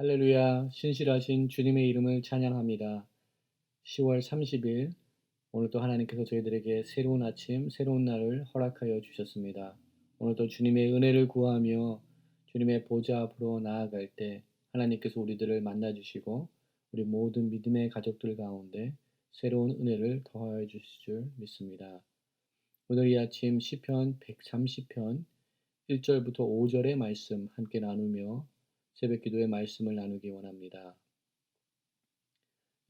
할렐루야, 신실하신 주님의 이름을 찬양합니다. 10월 30일, 오늘도 하나님께서 저희들에게 새로운 아침, 새로운 날을 허락하여 주셨습니다. 오늘도 주님의 은혜를 구하며 주님의 보좌 앞으로 나아갈 때 하나님께서 우리들을 만나주시고 우리 모든 믿음의 가족들 가운데 새로운 은혜를 더하여 주실 줄 믿습니다. 오늘 이 아침 시편 130편 1절부터 5절의 말씀 함께 나누며 새벽 기도의 말씀을 나누기 원합니다.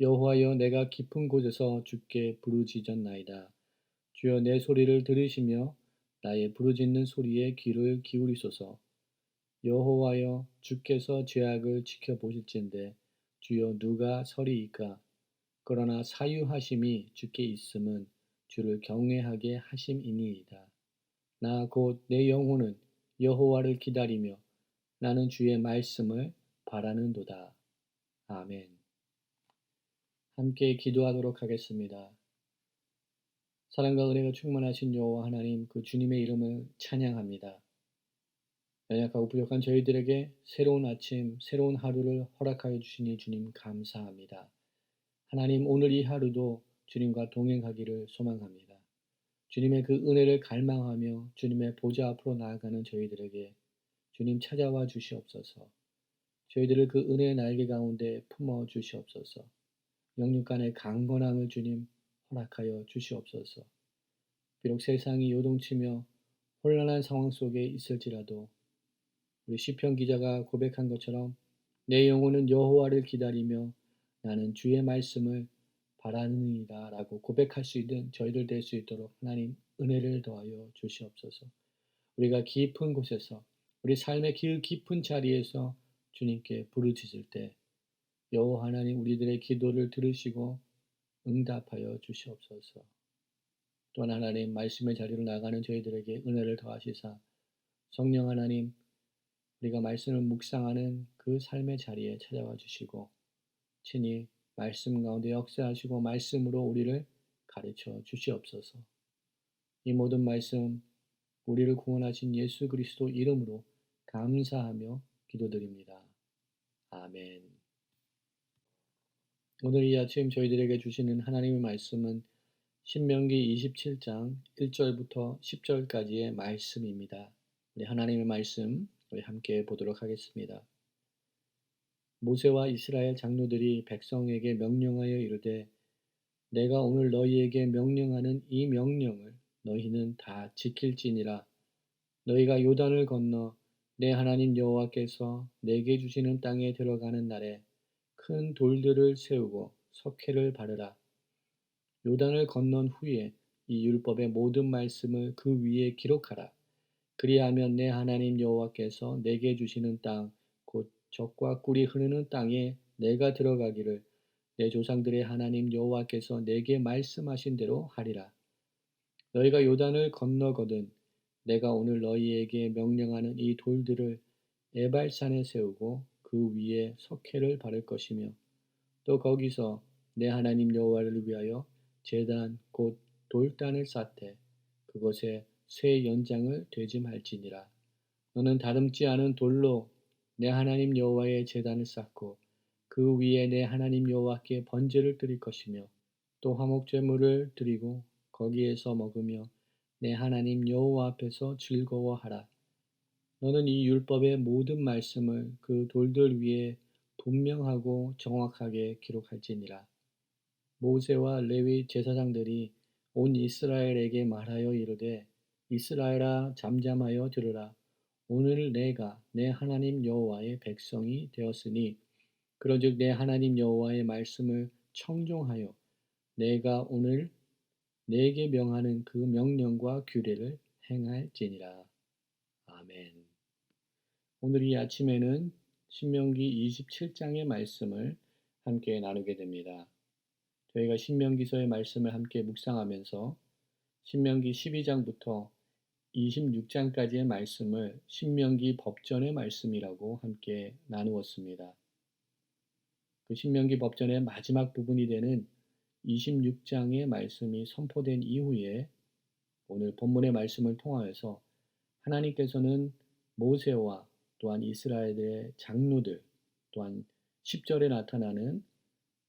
여호와여, 내가 깊은 곳에서 주께 부르짖었나이다. 주여, 내 소리를 들으시며 나의 부르짖는 소리에 귀를 기울이소서. 여호와여, 주께서 죄악을 지켜보실진대 주여, 누가 서리이까? 그러나 사유하심이 주께 있음은 주를 경외하게 하심이니이다. 나 곧 내 영혼은 여호와를 기다리며 나는 주의 말씀을 바라는도다. 아멘. 함께 기도하도록 하겠습니다. 사랑과 은혜가 충만하신 여호와 하나님, 그 주님의 이름을 찬양합니다. 연약하고 부족한 저희들에게 새로운 아침, 새로운 하루를 허락하여 주시니 주님 감사합니다. 하나님, 오늘 이 하루도 주님과 동행하기를 소망합니다. 주님의 그 은혜를 갈망하며 주님의 보좌 앞으로 나아가는 저희들에게 주님 찾아와 주시옵소서. 저희들을 그 은혜의 날개 가운데 품어 주시옵소서. 영육 간의 강건함을 주님 허락하여 주시옵소서. 비록 세상이 요동치며 혼란한 상황 속에 있을지라도 우리 시편 기자가 고백한 것처럼 내 영혼은 여호와를 기다리며 나는 주의 말씀을 바라느니라 라고 고백할 수 있는 저희들 될 수 있도록 하나님 은혜를 더하여 주시옵소서. 우리가 깊은 곳에서 우리 삶의 깊은 자리에서 주님께 부르짖을 때 여호와 하나님, 우리들의 기도를 들으시고 응답하여 주시옵소서. 또한 하나님, 말씀의 자리로 나가는 저희들에게 은혜를 더하시사 성령 하나님, 우리가 말씀을 묵상하는 그 삶의 자리에 찾아와 주시고 친히 말씀 가운데 역사하시고 말씀으로 우리를 가르쳐 주시옵소서. 이 모든 말씀 우리를 구원하신 예수 그리스도 이름으로 감사하며 기도드립니다. 아멘. 오늘 이 아침 저희들에게 주시는 하나님의 말씀은 신명기 27장 1절부터 10절까지의 말씀입니다. 우리 하나님의 말씀 우리 함께 보도록 하겠습니다. 모세와 이스라엘 장로들이 백성에게 명령하여 이르되 내가 오늘 너희에게 명령하는 이 명령을 너희는 다 지킬지니라. 너희가 요단을 건너 내 하나님 여호와께서 내게 주시는 땅에 들어가는 날에 큰 돌들을 세우고 석회를 바르라. 요단을 건넌 후에 이 율법의 모든 말씀을 그 위에 기록하라. 그리하면 내 하나님 여호와께서 내게 주시는 땅, 곧 젖과 꿀이 흐르는 땅에 내가 들어가기를 내 조상들의 하나님 여호와께서 내게 말씀하신 대로 하리라. 너희가 요단을 건너거든 내가 오늘 너희에게 명령하는 이 돌들을 에발산에 세우고 그 위에 석회를 바를 것이며 또 거기서 내 하나님 여호와를 위하여 제단 곧 돌단을 쌓되 그것에 쇠 연장을 되짐할지니라. 너는 다듬지 않은 돌로 내 하나님 여호와의 제단을 쌓고 그 위에 내 하나님 여호와께 번제를 드릴 것이며 또 화목제물을 드리고 거기에서 먹으며 내 하나님 여호와 앞에서 즐거워하라. 너는 이 율법의 모든 말씀을 그 돌들 위에 분명하고 정확하게 기록할지니라. 모세와 레위 제사장들이 온 이스라엘에게 말하여 이르되 이스라엘아, 잠잠하여 들으라. 오늘 내가 내 하나님 여호와의 백성이 되었으니 그런즉 내 하나님 여호와의 말씀을 청종하여 내가 오늘 내게 명하는 그 명령과 규례를 행할지니라. 아멘. 오늘 이 아침에는 신명기 27장의 말씀을 함께 나누게 됩니다. 저희가 신명기서의 말씀을 함께 묵상하면서 신명기 12장부터 26장까지의 말씀을 신명기 법전의 말씀이라고 함께 나누었습니다. 그 신명기 법전의 마지막 부분이 되는 26장의 말씀이 선포된 이후에 오늘 본문의 말씀을 통하여서 하나님께서는 모세와 또한 이스라엘의 장로들 또한 10절에 나타나는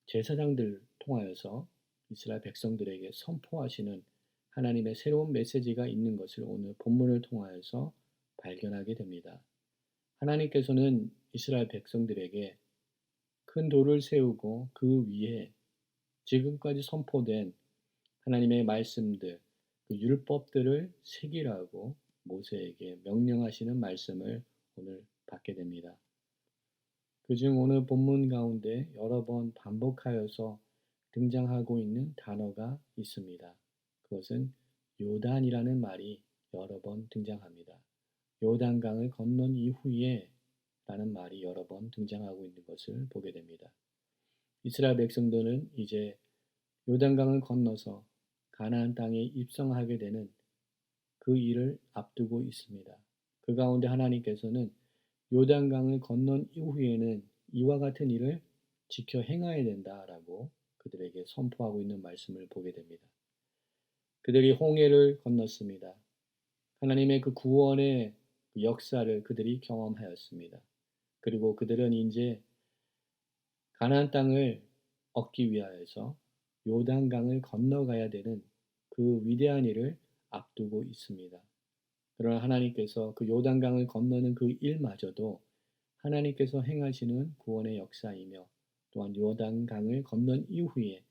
제사장들 통하여서 이스라엘 백성들에게 선포하시는 하나님의 새로운 메시지가 있는 것을 오늘 본문을 통하여서 발견하게 됩니다. 하나님께서는 이스라엘 백성들에게 큰 돌을 세우고 그 위에 지금까지 선포된 하나님의 말씀들, 그 율법들을 새기라고 모세에게 명령하시는 말씀을 오늘 받게 됩니다. 그중 오늘 본문 가운데 여러 번 반복하여서 등장하고 있는 단어가 있습니다. 그것은 요단이라는 말이 여러 번 등장합니다. 요단강을 건넌 이후에 라는 말이 여러 번 등장하고 있는 것을 보게 됩니다. 이스라엘 백성들은 이제 요단강을 건너서 가나안 땅에 입성하게 되는 그 일을 앞두고 있습니다. 그 가운데 하나님께서는 요단강을 건넌 이후에는 이와 같은 일을 지켜 행해야 된다라고 그들에게 선포하고 있는 말씀을 보게 됩니다. 그들이 홍해를 건넜습니다. 하나님의 그 구원의 역사를 그들이 경험하였습니다. 그리고 그들은 이제 가나안 땅을 얻기 위하여서 요단강을 건너가야 되는 그 위대한 일을 앞두고 있습니다. 그러나 하나님께서 그 요단강을 건너는 그 일마저도 하나님께서 행하시는 구원의 역사이며 또한 요단강을 건넌 이후에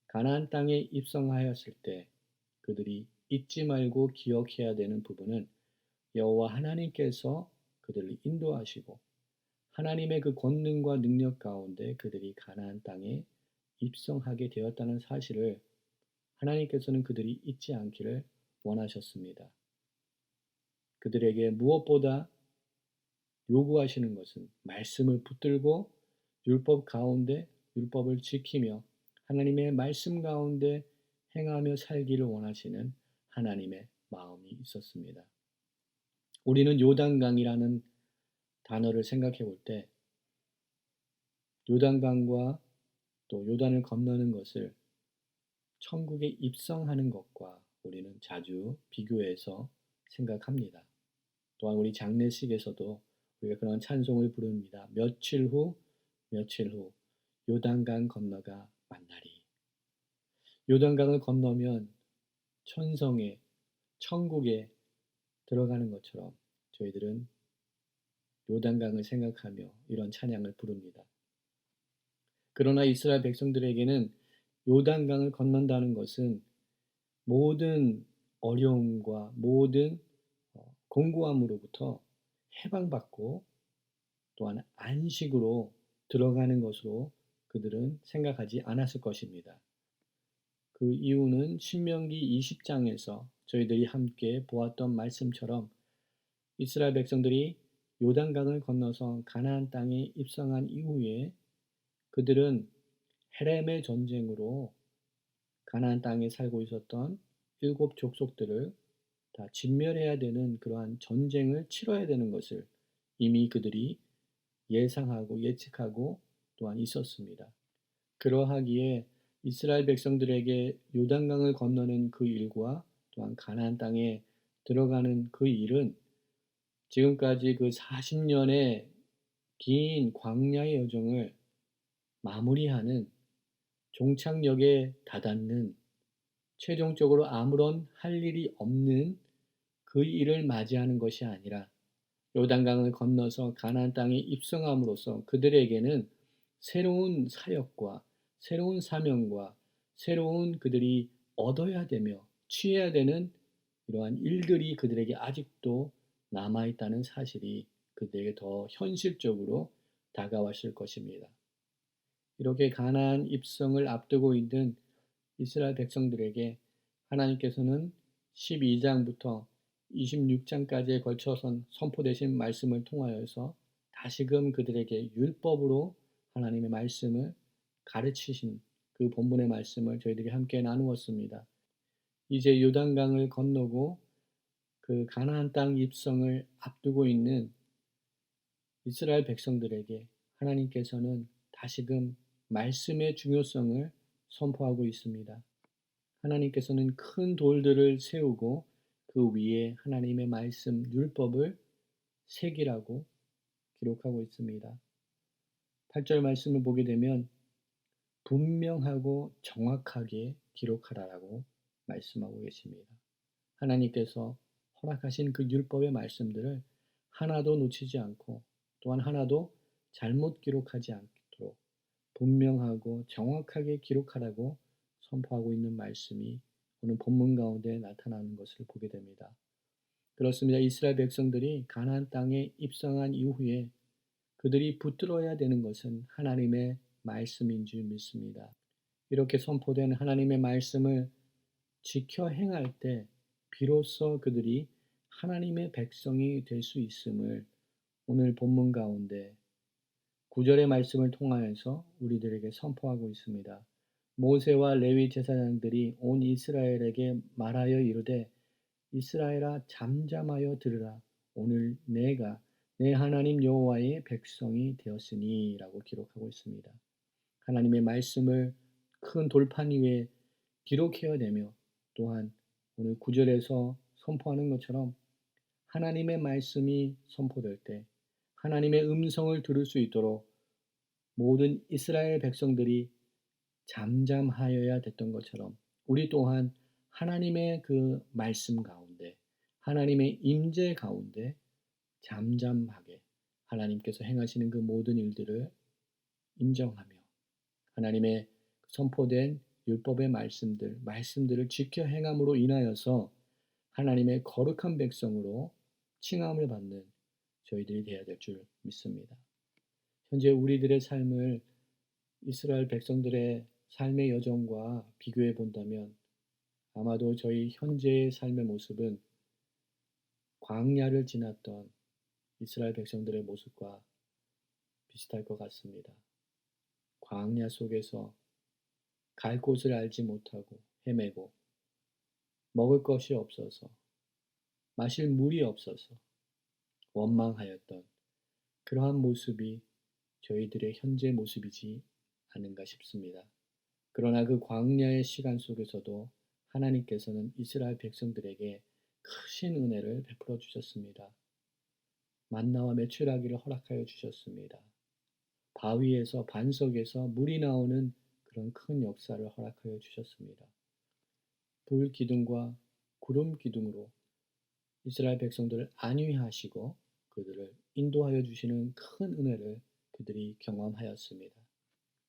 가나안 땅에 입성하였을 때 그들이 잊지 말고 기억해야 되는 부분은 여호와 하나님께서 그들을 인도하시고 하나님의 그 권능과 능력 가운데 그들이 가나안 땅에 입성하게 되었다는 사실을 하나님께서는 그들이 잊지 않기를 원하셨습니다. 그들에게 무엇보다 요구하시는 것은 말씀을 붙들고 율법 가운데 율법을 지키며 하나님의 말씀 가운데 행하며 살기를 원하시는 하나님의 마음이 있었습니다. 우리는 요단강이라는 단어를 생각해 볼 때 요단강과 또 요단을 건너는 것을 천국에 입성하는 것과 우리는 자주 비교해서 생각합니다. 또한 우리 장례식에서도 우리가 그런 찬송을 부릅니다. 며칠 후 요단강 건너가 만나리. 요단강을 건너면 천성에 천국에 들어가는 것처럼 저희들은 요단강을 생각하며 이런 찬양을 부릅니다. 그러나 이스라엘 백성들에게는 요단강을 건넌다는 것은 모든 어려움과 모든 공고함으로부터 해방받고 또한 안식으로 들어가는 것으로 그들은 생각하지 않았을 것입니다. 그 이유는 신명기 20장에서 저희들이 함께 보았던 말씀처럼 이스라엘 백성들이 요단강을 건너서 가나안 땅에 입성한 이후에 그들은 헤렘의 전쟁으로 가나안 땅에 살고 있었던 7 족속들을 다 진멸해야 되는 그러한 전쟁을 치러야 되는 것을 이미 그들이 예상하고 예측하고 또한 있었습니다. 그러하기에 이스라엘 백성들에게 요단강을 건너는 그 일과 또한 가나안 땅에 들어가는 그 일은 지금까지 그 40년의 긴 광야의 여정을 마무리하는 종착역에 다다는 최종적으로 아무런 할 일이 없는 그 일을 맞이하는 것이 아니라 요단강을 건너서 가나안 땅에 입성함으로써 그들에게는 새로운 사역과 새로운 사명과 새로운 그들이 얻어야 되며 취해야 되는 이러한 일들이 그들에게 아직도 남아있다는 사실이 그들에게 더 현실적으로 다가왔을 것입니다. 이렇게 가나안 입성을 앞두고 있는 이스라엘 백성들에게 하나님께서는 12장부터 26장까지에 걸쳐서 선포되신 말씀을 통하여서 다시금 그들에게 율법으로 하나님의 말씀을 가르치신 그 본문의 말씀을 저희들이 함께 나누었습니다. 이제 요단강을 건너고 그 가나안 땅 입성을 앞두고 있는 이스라엘 백성들에게 하나님께서는 다시금 말씀의 중요성을 선포하고 있습니다. 하나님께서는 큰 돌들을 세우고 그 위에 하나님의 말씀 율법을 새기라고 기록하고 있습니다. 8절 말씀을 보게 되면 분명하고 정확하게 기록하라라고 말씀하고 계십니다. 하나님께서 허락하신 그 율법의 말씀들을 하나도 놓치지 않고 또한 하나도 잘못 기록하지 않도록 분명하고 정확하게 기록하라고 선포하고 있는 말씀이 오늘 본문 가운데 나타나는 것을 보게 됩니다. 그렇습니다. 이스라엘 백성들이 가나안 땅에 입성한 이후에 그들이 붙들어야 되는 것은 하나님의 말씀인 줄 믿습니다. 이렇게 선포된 하나님의 말씀을 지켜 행할 때 비로소 그들이 하나님의 백성이 될 수 있음을 오늘 본문 가운데 9절의 말씀을 통하여서 우리들에게 선포하고 있습니다. 모세와 레위 제사장들이 온 이스라엘에게 말하여 이르되 이스라엘아 잠잠하여 들으라 오늘 내가 내 하나님 여호와의 백성이 되었으니 라고 기록하고 있습니다. 하나님의 말씀을 큰 돌판 위에 기록해야 되며 또한 오늘 9절에서 선포하는 것처럼 하나님의 말씀이 선포될 때 하나님의 음성을 들을 수 있도록 모든 이스라엘 백성들이 잠잠하여야 됐던 것처럼 우리 또한 하나님의 그 말씀 가운데 하나님의 임재 가운데 잠잠하게 하나님께서 행하시는 그 모든 일들을 인정하며 하나님의 선포된 율법의 말씀들을 지켜 행함으로 인하여서 하나님의 거룩한 백성으로 칭함을 받는 저희들이 되어야 될 줄 믿습니다. 현재 우리들의 삶을 이스라엘 백성들의 삶의 여정과 비교해 본다면 아마도 저희 현재의 삶의 모습은 광야를 지났던 이스라엘 백성들의 모습과 비슷할 것 같습니다. 광야 속에서 갈 곳을 알지 못하고 헤매고 먹을 것이 없어서 마실 물이 없어서 원망하였던 그러한 모습이 저희들의 현재 모습이지 않은가 싶습니다. 그러나 그 광야의 시간 속에서도 하나님께서는 이스라엘 백성들에게 크신 은혜를 베풀어 주셨습니다. 만나와 메추라기를 허락하여 주셨습니다. 바위에서 반석에서 물이 나오는 그런 큰 역사를 허락하여 주셨습니다. 불 기둥과 구름 기둥으로 이스라엘 백성들을 안위하시고 그들을 인도하여 주시는 큰 은혜를 그들이 경험하였습니다.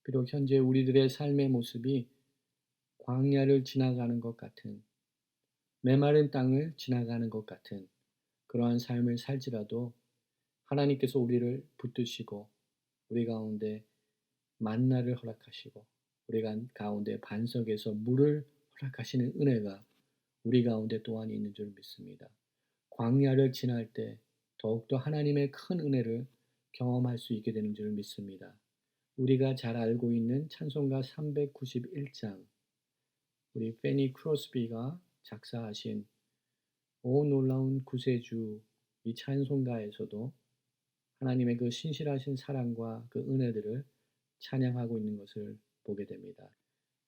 비록 현재 우리들의 삶의 모습이 광야를 지나가는 것 같은 메마른 땅을 지나가는 것 같은 그러한 삶을 살지라도 하나님께서 우리를 붙드시고 우리 가운데 만나를 허락하시고 우리 가운데 반석에서 물을 허락하시는 은혜가 우리 가운데 또한 있는 줄 믿습니다. 광야를 지날 때 더욱더 하나님의 큰 은혜를 경험할 수 있게 되는 줄 믿습니다. 우리가 잘 알고 있는 찬송가 391장 우리 페니 크로스비가 작사하신 오 놀라운 구세주 이 찬송가에서도 하나님의 그 신실하신 사랑과 그 은혜들을 찬양하고 있는 것을 보게 됩니다.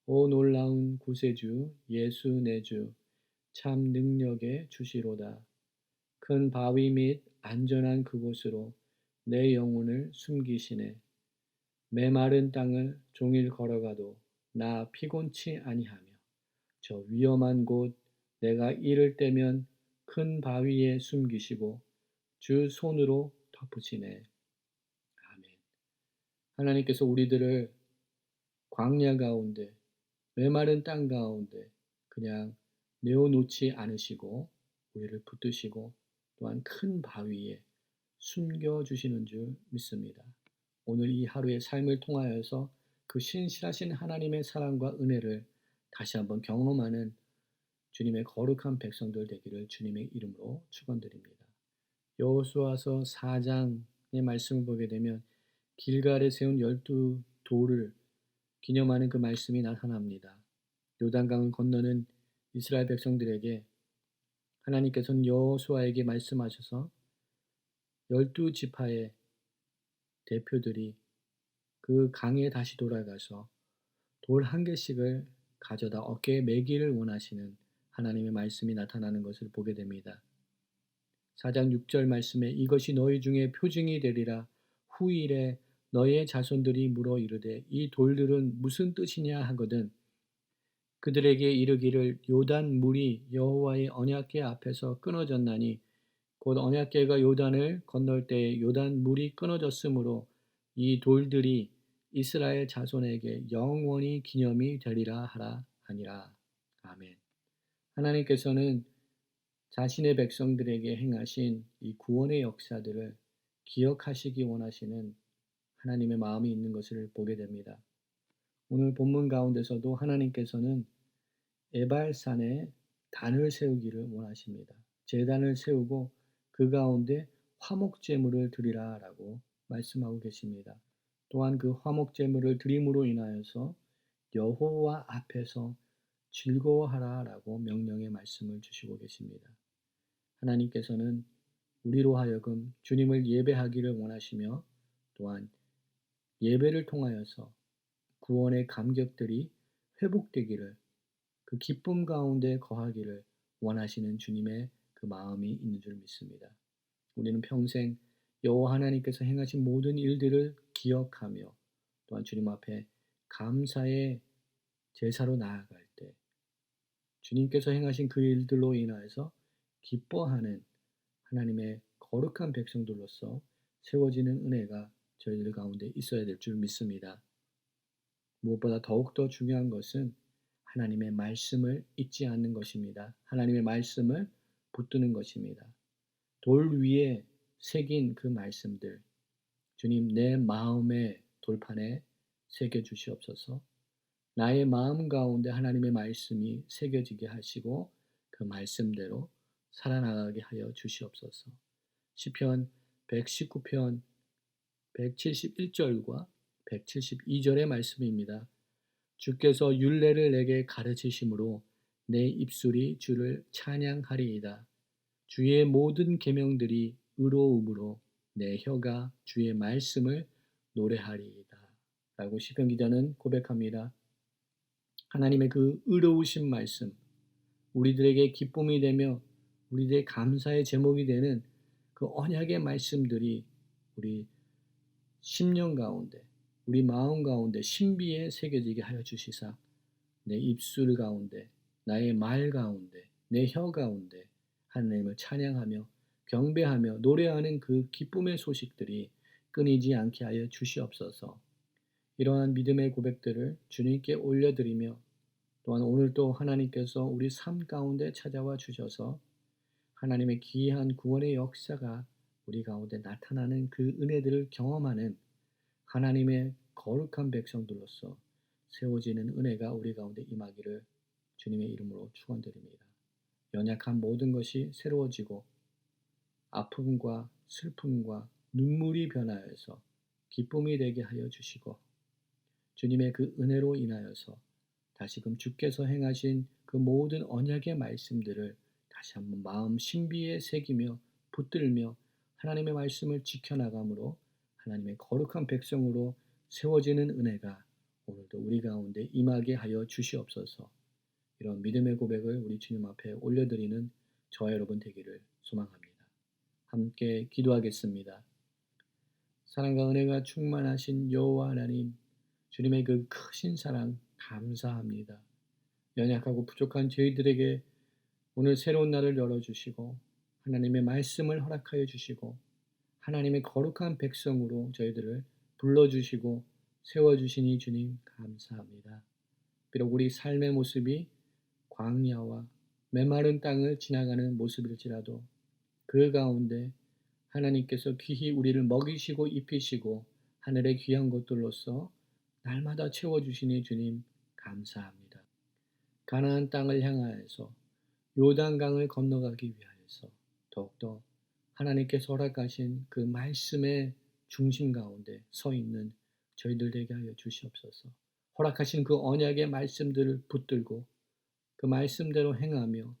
오 놀라운 구세주 예수 내 주 참 능력의 주시로다. 큰 바위 및 안전한 그곳으로 내 영혼을 숨기시네. 메마른 땅을 종일 걸어가도 나 피곤치 아니하며 저 위험한 곳 내가 이를 때면 큰 바위에 숨기시고 주 손으로 덮으시네. 아멘. 하나님께서 우리들을 광야 가운데 메마른 땅 가운데 그냥 내어놓지 않으시고 우리를 붙드시고 또한 큰 바위에 숨겨주시는 줄 믿습니다. 오늘 이 하루의 삶을 통하여서 그 신실하신 하나님의 사랑과 은혜를 다시 한번 경험하는 주님의 거룩한 백성들 되기를 주님의 이름으로 축원드립니다. 여호수아서 4장의 말씀을 보게 되면 길갈에 세운 12돌을 기념하는 그 말씀이 나타납니다. 요단강을 건너는 이스라엘 백성들에게 하나님께서는 여호수아에게 말씀하셔서 12지파의 대표들이 그 강에 다시 돌아가서 돌 한 개씩을 가져다 어깨에 매기를 원하시는 하나님의 말씀이 나타나는 것을 보게 됩니다. 4장 6절 말씀에 이것이 너희 중에 표징이 되리라. 후일에 너희의 자손들이 물어 이르되 이 돌들은 무슨 뜻이냐 하거든 그들에게 이르기를 요단 물이 여호와의 언약궤 앞에서 끊어졌나니 곧 언약궤가 요단을 건널 때에 요단 물이 끊어졌으므로 이 돌들이 이스라엘 자손에게 영원히 기념이 되리라 하라 하니라. 아멘. 하나님께서는 자신의 백성들에게 행하신 이 구원의 역사들을 기억하시기 원하시는 하나님의 마음이 있는 것을 보게 됩니다. 오늘 본문 가운데서도 하나님께서는 에발산에 단을 세우기를 원하십니다. 제단을 세우고 그 가운데 화목제물을 드리라라고 말씀하고 계십니다. 또한 그 화목제물을 드림으로 인하여서 여호와 앞에서 즐거워하라라고 명령의 말씀을 주시고 계십니다. 하나님께서는 우리로 하여금 주님을 예배하기를 원하시며 또한 예배를 통하여서 구원의 감격들이 회복되기를 그 기쁨 가운데 거하기를 원하시는 주님의 그 마음이 있는 줄 믿습니다. 우리는 평생 여호와 하나님께서 행하신 모든 일들을 기억하며 또한 주님 앞에 감사의 제사로 나아갈 때 주님께서 행하신 그 일들로 인하여서 기뻐하는 하나님의 거룩한 백성들로서 세워지는 은혜가 저희들 가운데 있어야 될 줄 믿습니다. 무엇보다 더욱더 중요한 것은 하나님의 말씀을 잊지 않는 것입니다. 하나님의 말씀을 붙드는 것입니다. 돌 위에 새긴 그 말씀들, 주님 내 마음의 돌판에 새겨 주시옵소서. 나의 마음 가운데 하나님의 말씀이 새겨지게 하시고 그 말씀대로 살아나가게 하여 주시옵소서. 시편 119편 171절과 172절의 말씀입니다. 주께서 율례를 내게 가르치심으로 내 입술이 주를 찬양하리이다. 주의 모든 계명들이 의로움으로 내 혀가 주의 말씀을 노래하리이다. 라고 시편 기자는 고백합니다. 하나님의 그 의로우신 말씀, 우리들에게 기쁨이 되며 우리들의 감사의 제목이 되는 그 언약의 말씀들이 우리 심령 가운데 우리 마음 가운데 신비에 새겨지게 하여 주시사 내 입술 가운데 나의 말 가운데 내 혀 가운데 하나님을 찬양하며 경배하며 노래하는 그 기쁨의 소식들이 끊이지 않게 하여 주시옵소서. 이러한 믿음의 고백들을 주님께 올려드리며 또한 오늘도 하나님께서 우리 삶 가운데 찾아와 주셔서 하나님의 귀한 구원의 역사가 우리 가운데 나타나는 그 은혜들을 경험하는 하나님의 거룩한 백성들로서 세워지는 은혜가 우리 가운데 임하기를 주님의 이름으로 축원드립니다. 연약한 모든 것이 새로워지고 아픔과 슬픔과 눈물이 변하여서 기쁨이 되게 하여 주시고 주님의 그 은혜로 인하여서 다시금 주께서 행하신 그 모든 언약의 말씀들을 다시 한번 마음 신비에 새기며 붙들며 하나님의 말씀을 지켜나감으로 하나님의 거룩한 백성으로 세워지는 은혜가 오늘도 우리 가운데 임하게 하여 주시옵소서. 이런 믿음의 고백을 우리 주님 앞에 올려드리는 저와 여러분 되기를 소망합니다. 함께 기도하겠습니다. 사랑과 은혜가 충만하신 여호와 하나님, 주님의 그 크신 사랑 감사합니다. 연약하고 부족한 저희들에게 오늘 새로운 날을 열어주시고 하나님의 말씀을 허락하여 주시고 하나님의 거룩한 백성으로 저희들을 불러주시고 세워주시니 주님 감사합니다. 비록 우리 삶의 모습이 광야와 메마른 땅을 지나가는 모습일지라도 그 가운데 하나님께서 귀히 우리를 먹이시고 입히시고 하늘의 귀한 것들로서 날마다 채워주시니 주님 감사합니다. 가나안 땅을 향하여서 요단강을 건너가기 위하여서 더욱더 하나님께서 허락하신 그 말씀의 중심 가운데 서 있는 저희들 되게 하여 주시옵소서. 허락하신 그 언약의 말씀들을 붙들고 그 말씀대로 행하며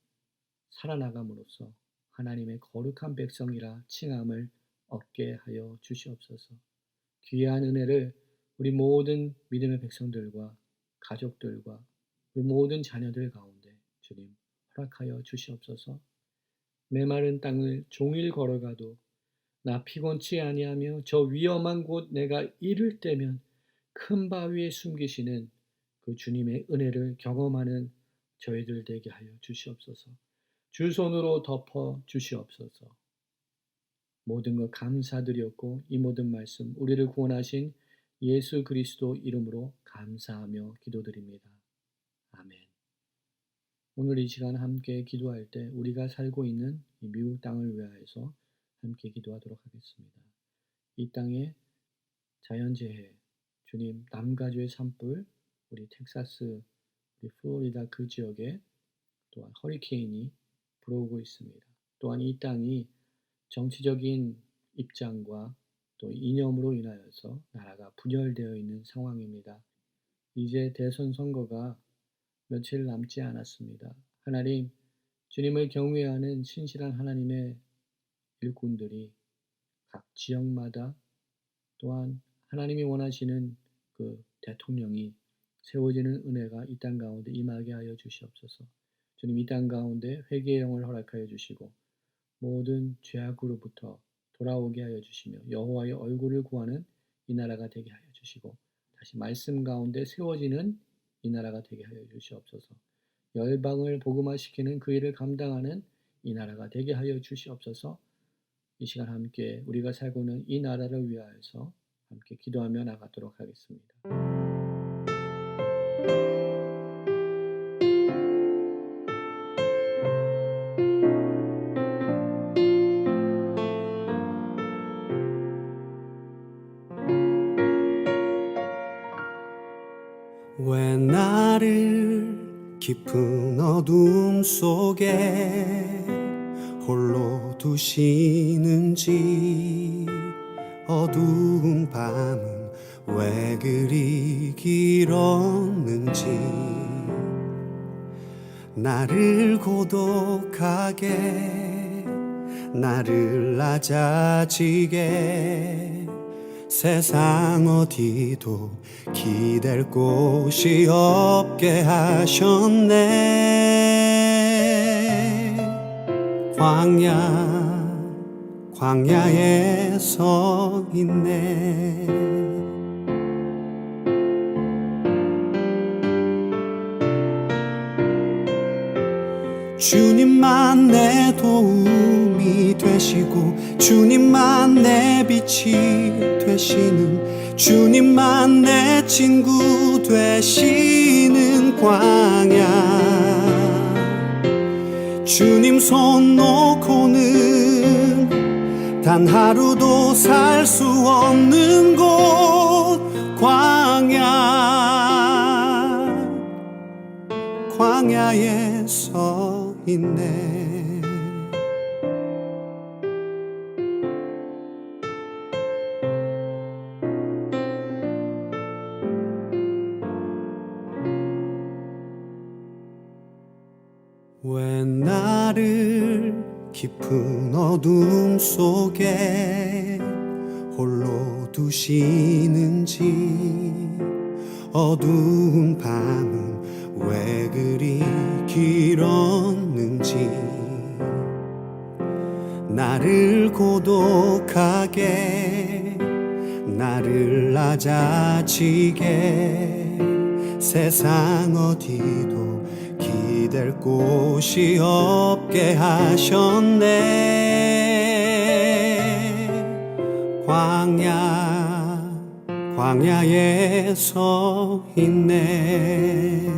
살아나감으로써 하나님의 거룩한 백성이라 칭함을 얻게 하여 주시옵소서. 귀한 은혜를 우리 모든 믿음의 백성들과 가족들과 우리 모든 자녀들 가운데 주님 허락하여 주시옵소서. 메마른 땅을 종일 걸어가도 나 피곤치 아니하며 저 위험한 곳 내가 이를 때면 큰 바위에 숨기시는 그 주님의 은혜를 경험하는 저희들 되게 하여 주시옵소서. 주 손으로 덮어 주시옵소서. 모든 것 감사드렸고 이 모든 말씀 우리를 구원하신 예수 그리스도 이름으로 감사하며 기도드립니다. 아멘. 오늘 이 시간 함께 기도할 때 우리가 살고 있는 이 미국 땅을 위하여서 함께 기도하도록 하겠습니다. 이 땅에 자연재해, 주님 남가주의 산불, 우리 텍사스, 우리 플로리다 그 지역에 또한 허리케인이 불어오고 있습니다. 또한 이 땅이 정치적인 입장과 또 이념으로 인하여서 나라가 분열되어 있는 상황입니다. 이제 대선 선거가 며칠 남지 않았습니다. 하나님, 주님을 경외하는 신실한 하나님의 일꾼들이 각 지역마다 또한 하나님이 원하시는 그 대통령이 세워지는 은혜가 이 땅 가운데 임하게 하여 주시옵소서. 주님 이 땅 가운데 회개의 영을 허락하여 주시고 모든 죄악으로부터 돌아오게 하여 주시며 여호와의 얼굴을 구하는 이 나라가 되게 하여 주시고 다시 말씀 가운데 세워지는 이 나라가 되게 하여 주시옵소서. 열방을 복음화시키는 그 일을 감당하는 이 나라가 되게 하여 주시옵소서. 이 시간 함께 우리가 살고 있는 이 나라를 위하여서 함께 기도하며 나가도록 하겠습니다. 왜 나를 깊은 어둠 속에 홀로 두시는지, 어두운 밤은 왜 그리 길었는지, 나를 고독하게, 나를 낮아지게, 세상 어디도 기댈 곳이 없게 하셨네. 광야에 서 있네. 주님만 내 도움이 되시고 주님만 내 빛이 되시는, 주님만 내 친구 되시는 광야. 주님 손 놓고는 단 하루도 살 수 없는 곳, 광야에 서 있네. 왜 나를 깊은 어둠 속에 홀로 두시는지, 어두운 밤은 왜 그리 길었는지, 나를 고독하게, 나를 낮아지게, 세상 어디도 기댈 곳이 없게 하셨네. 광야에 서 있네.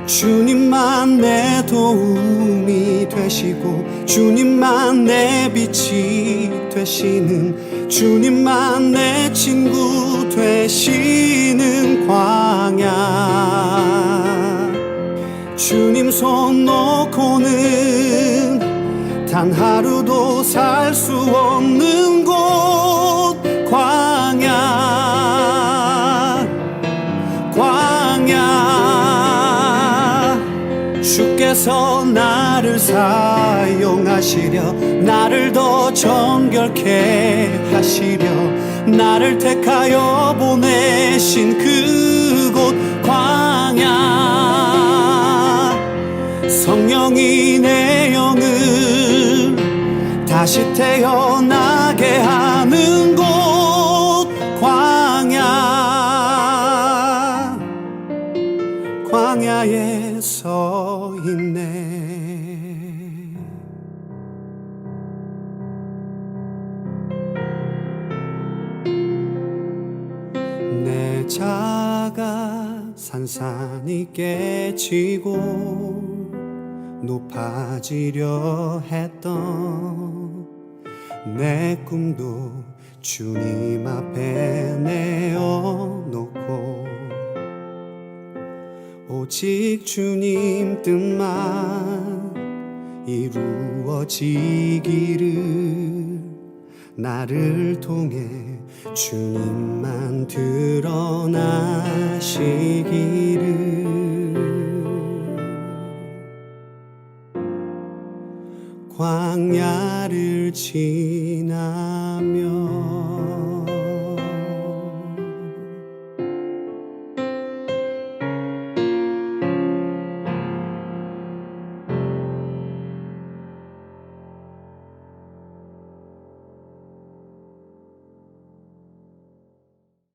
주님만 내 도움이 되시고 주님만 내 빛이 되시는, 주님만 내 친구 되시는 광야. 주님 손 놓고는 단 하루도 살 수 없는 곳, 광야. 주께서 나를 사용하시려, 나를 더 정결케 하시려, 나를 택하여 보내신 그곳 광야. 성령이 내 영을 다시 태어나게 하는 곳 광야에 서 있네. 내 자가 산산이 깨지고 높아지려 했던 내 꿈도 주님 앞에 내어놓고 오직 주님 뜻만 이루어지기를 나를 통해 주님만 드러나시기를 광야를 지나며